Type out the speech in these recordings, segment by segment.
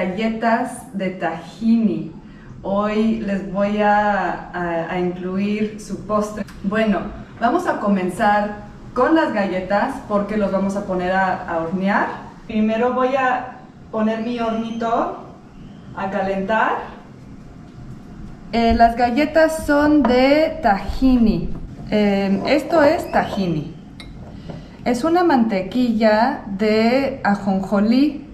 galletas de tahini. Hoy les voy a incluir su postre. Bueno, vamos a comenzar con las galletas porque los vamos a poner a hornear. Primero voy a poner mi hornito a calentar. Las galletas son de tahini. Esto es tahini. Es una mantequilla de ajonjolí.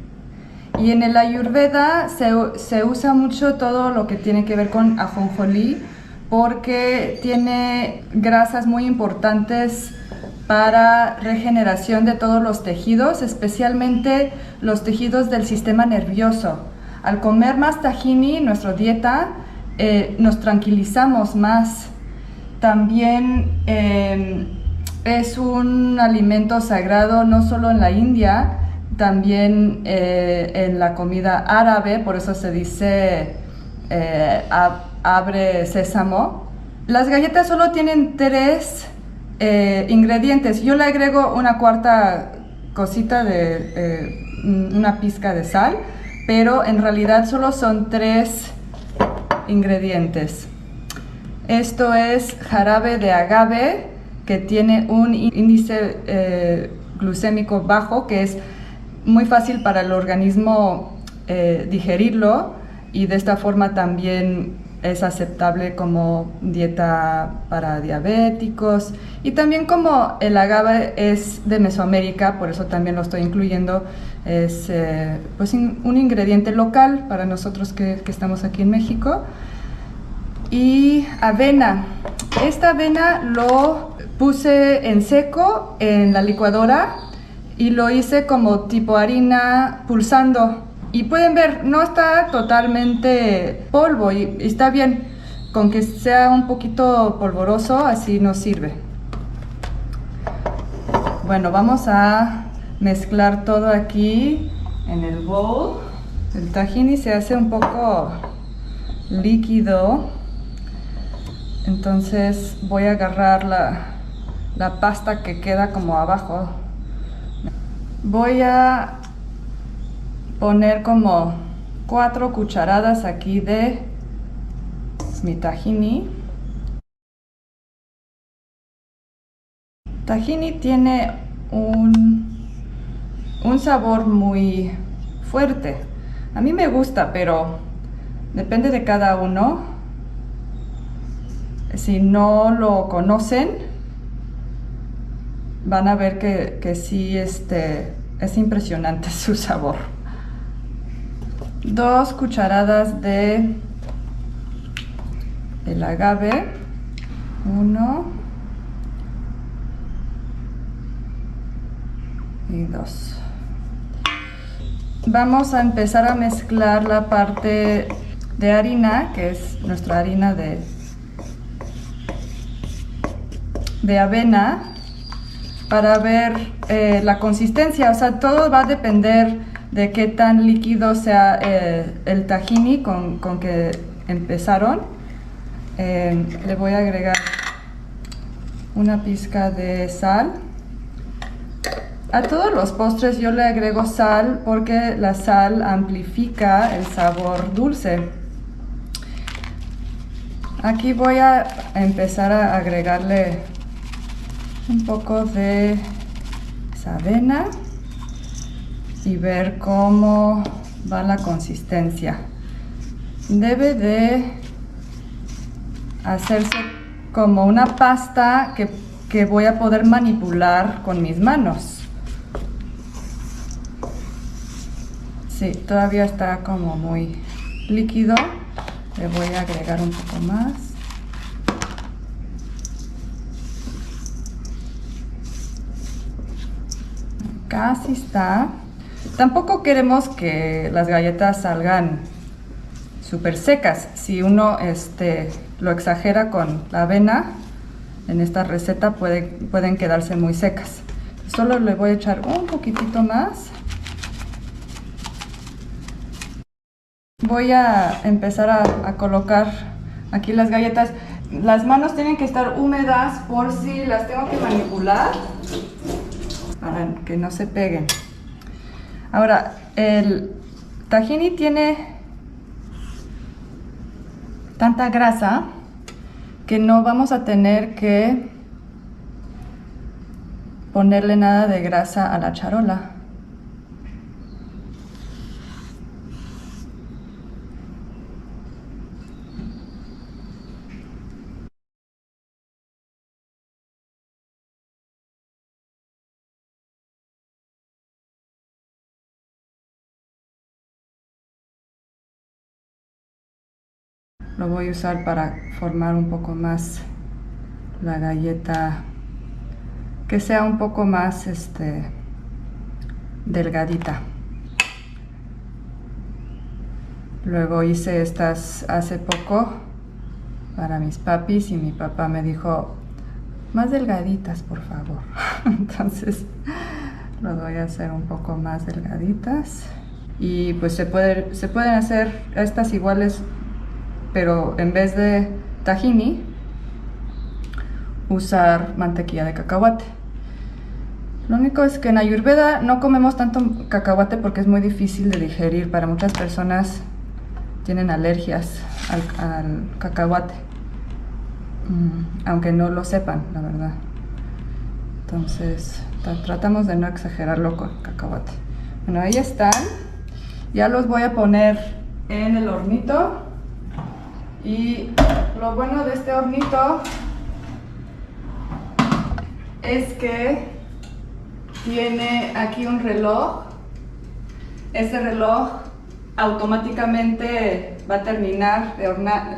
Y en el Ayurveda se usa mucho todo lo que tiene que ver con ajonjolí porque tiene grasas muy importantes para regeneración de todos los tejidos, especialmente los tejidos del sistema nervioso. Al comer más tahini, nuestra dieta, nos tranquilizamos más. También es un alimento sagrado no solo en la India, también en la comida árabe, por eso se dice abre sésamo. Las galletas solo tienen 3 ingredientes. Yo le agrego una cuarta cosita de una pizca de sal, pero en realidad solo son 3 ingredientes. Esto es jarabe de agave, que tiene un índice glucémico bajo, que es muy fácil para el organismo digerirlo, y de esta forma también es aceptable como dieta para diabéticos. Y también, como el agave es de Mesoamérica, por eso también lo estoy incluyendo, es pues un ingrediente local para nosotros que estamos aquí en México. Y avena. Esta avena lo puse en seco en la licuadora y lo hice como tipo harina pulsando. Y pueden ver, no está totalmente polvo y está bien. Con que sea un poquito polvoroso, así nos sirve. Bueno, vamos a mezclar todo aquí en el bowl. El tahini se hace un poco líquido. Entonces voy a agarrar la pasta que queda como abajo. Voy a poner como 4 cucharadas aquí de mi tahini. Tahini tiene un sabor muy fuerte. A mí me gusta, pero depende de cada uno. Si no lo conocen, van a ver que sí es impresionante su sabor. 2 cucharadas de el agave. 1 y 2. Vamos a empezar a mezclar la parte de harina, que es nuestra harina de avena, para ver la consistencia. O sea, todo va a depender de qué tan líquido sea el tahini con que empezaron. Le voy a agregar una pizca de sal. A todos los postres yo le agrego sal porque la sal amplifica el sabor dulce. Aquí voy a empezar a agregarle un poco de esa avena y ver cómo va la consistencia. Debe de hacerse como una pasta que voy a poder manipular con mis manos. Sí, todavía está como muy líquido. Le voy a agregar un poco más. Casi está. Tampoco queremos que las galletas salgan súper secas. Si uno lo exagera con la avena, en esta receta pueden quedarse muy secas. Solo le voy a echar un poquitito más. Voy a empezar a colocar aquí las galletas. Las manos tienen que estar húmedas por si las tengo que manipular, para que no se peguen. Ahora, tahini tiene tanta grasa que no vamos a tener que ponerle nada de grasa a la charola. Lo voy a usar para formar un poco más la galleta, que sea un poco más delgadita. Luego hice estas hace poco para mis papis y mi papá me dijo, más delgaditas por favor. Entonces lo voy a hacer un poco más delgaditas. Y pues se pueden hacer estas iguales, pero en vez de tahini, usar mantequilla de cacahuate. Lo único es que en Ayurveda no comemos tanto cacahuate porque es muy difícil de digerir. Para muchas personas tienen alergias al cacahuate, aunque no lo sepan, la verdad. Entonces tratamos de no exagerarlo con cacahuate. Bueno, ahí están. Ya los voy a poner en el hornito. Y lo bueno de este hornito es que tiene aquí un reloj. Este reloj automáticamente va a terminar de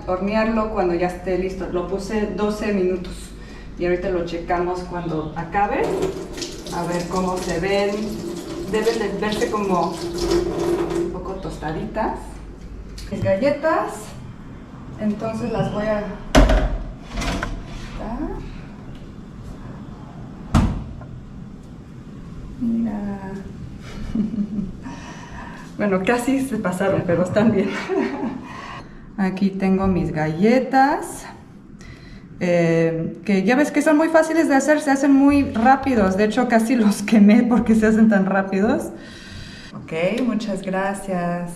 hornearlo cuando ya esté listo. Lo puse 12 minutos y ahorita lo checamos cuando acabe, a ver cómo se ven. Deben de verse como un poco tostaditas. Mis galletas, entonces las voy a... Mira. Bueno, casi se pasaron, pero están bien. Aquí tengo mis galletas, que ya ves que son muy fáciles de hacer, se hacen muy rápidos. De hecho, casi los quemé porque se hacen tan rápidos. Ok, muchas gracias.